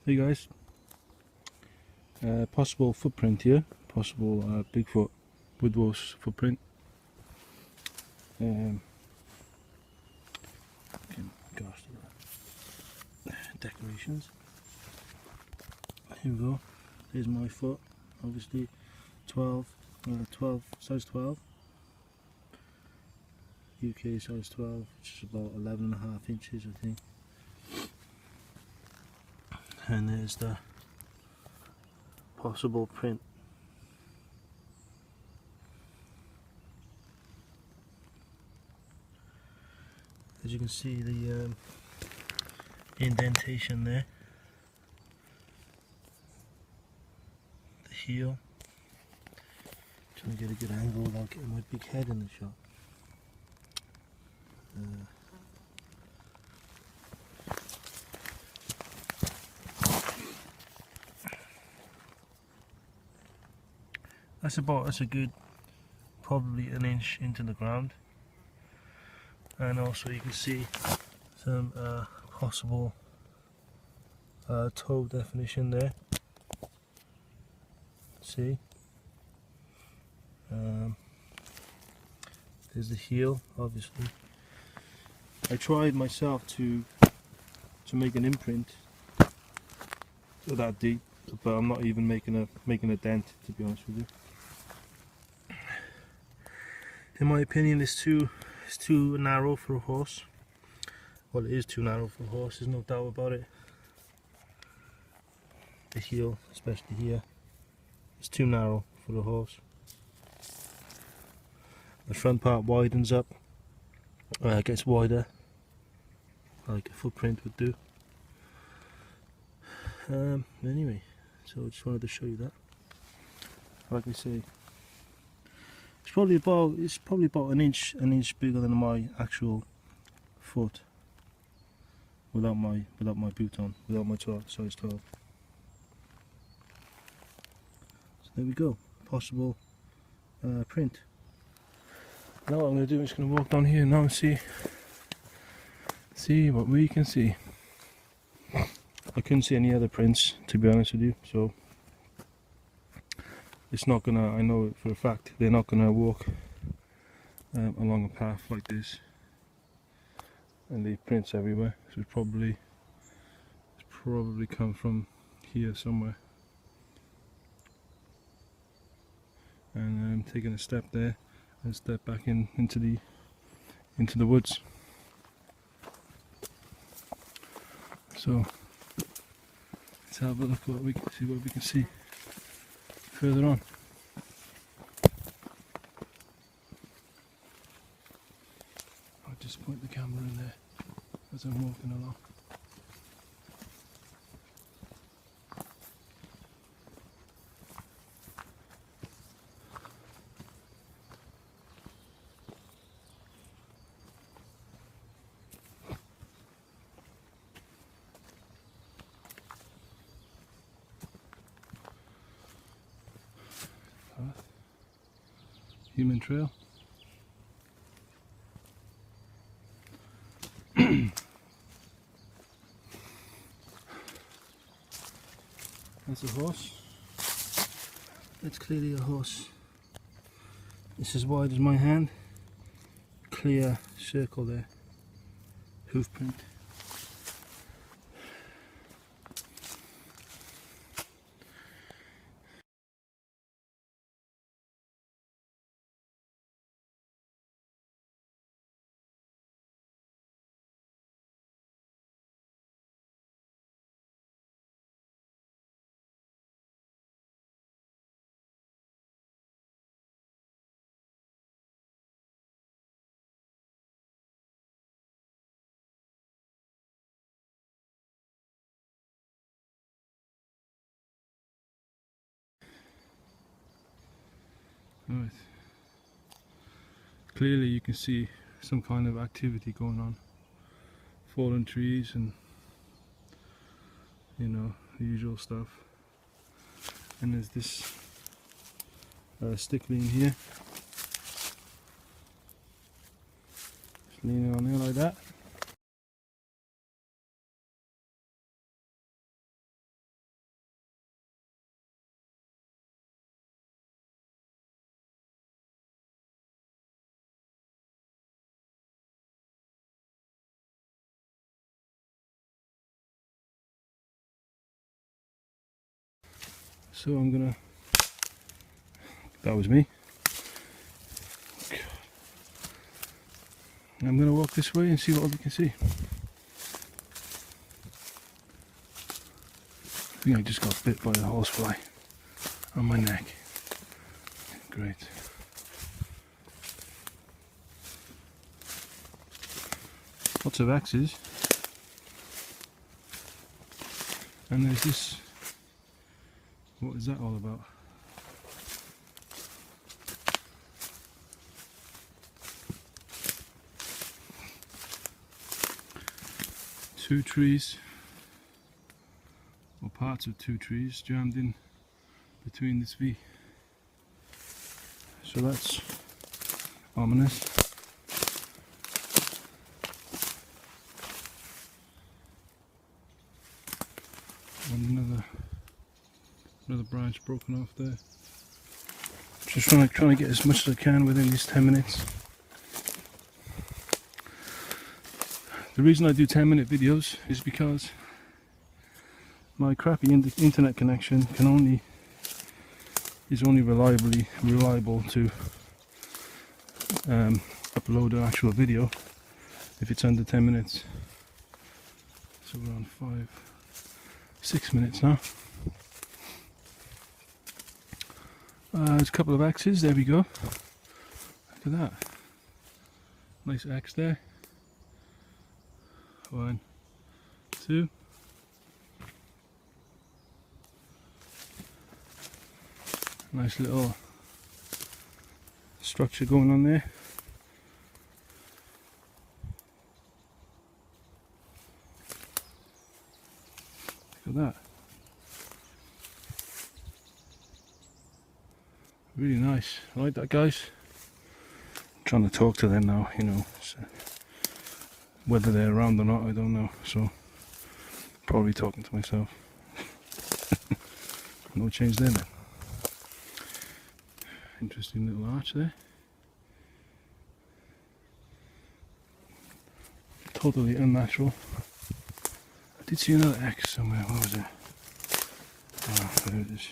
Hey guys, possible footprint here, possible Bigfoot Woodwose footprint. Gosh, decorations. Here we go. There's my foot, obviously 12, size 12. UK size 12, which is about 11.5 inches, I think. And there's the possible print. As you can see, the indentation there, the heel. Trying to get a good angle without getting my big head in the shot. That's a good, probably an inch into the ground. And also you can see some possible toe definition there. See, there's the heel. Obviously, I tried myself to make an imprint that deep, but I'm not even making a dent, to be honest with you. In my opinion, it's too narrow for a horse. Well, it is too narrow for a horse, there's no doubt about it. The heel, especially here, is too narrow for a horse. The front part widens up, gets wider, like a footprint would do. Anyway, so I just wanted to show you that. Like I say, it's probably about an inch bigger than my actual foot, without my boot on, without my size 12. So there we go, possible print. Now what I'm going to do is going to walk down here now and see what we can see. I couldn't see any other prints, to be honest with you, so it's not gonna, I know it for a fact, they're not gonna walk along a path like this and leave prints everywhere. So it's probably come from here somewhere, and I'm taking a step there and step back into the woods. So let's have a look at what we can see further on. I'll just point the camera in there as I'm walking along. Human trail. That's a horse. That's clearly a horse. It's as wide as my hand. Clear circle there. Hoof print. Right. Clearly you can see some kind of activity going on. Fallen trees and, you know, the usual stuff. And there's this stick lean here. Just leaning on there like that. So I'm gonna, that was me. I'm gonna walk this way and see what we can see. I think I just got bit by a horsefly on my neck. Great. Lots of axes. And there's this, what is that all about? Two trees, or parts of two trees jammed in between this V. So that's ominous. And another branch broken off there. Just trying to get as much as I can within these 10 minutes. The reason I do 10-minute videos is because my crappy internet connection is only reliable to upload an actual video if it's under 10 minutes. So we're on 6 minutes now. There's a couple of axes, there we go. Look at that. Nice axe there. 1, 2. Nice little structure going on there. Look at that. Really nice. I like that, guys. I'm trying to talk to them now, you know. So whether they're around or not, I don't know. So probably talking to myself. No change there, man. Interesting little arch there. Totally unnatural. I did see another X somewhere. What was it? Oh, there it is.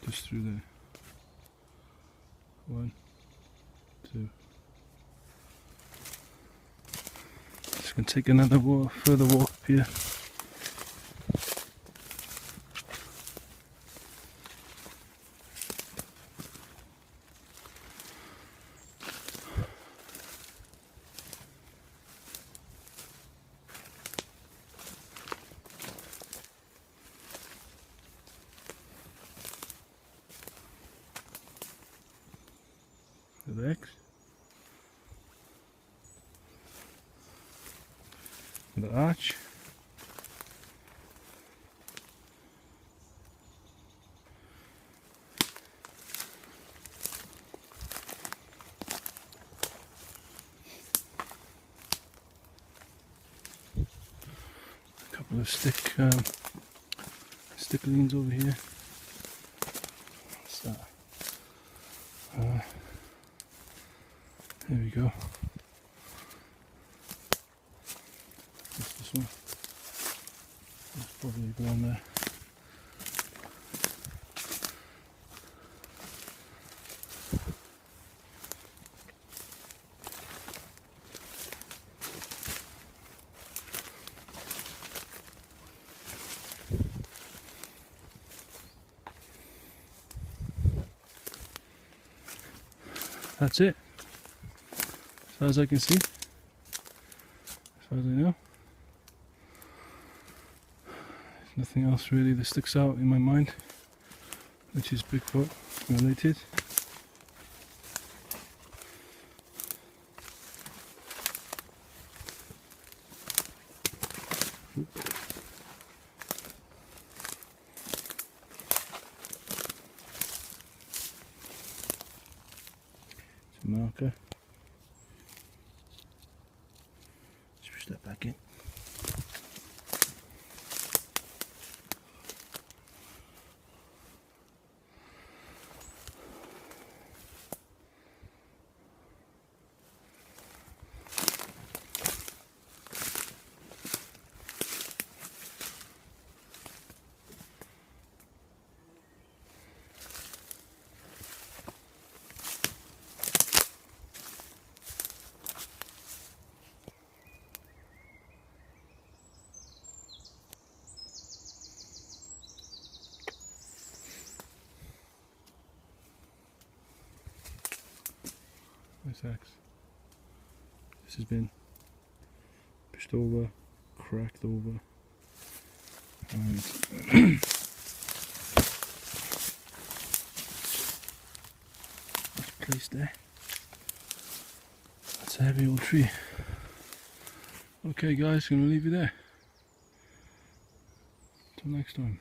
Just through there. 1, 2. Just gonna take another further walk up here. The X. The arch. A couple of stick leans over here. What's that? There we go. What's this one? That's probably the one there. That's it. As far as I can see, as far as I know, there's nothing else really that sticks out in my mind which is Bigfoot related. It's a marker. Push that back in. Nice axe. This has been pushed over, cracked over, and placed there. That's a heavy old tree. Okay guys, gonna leave you there. Till next time.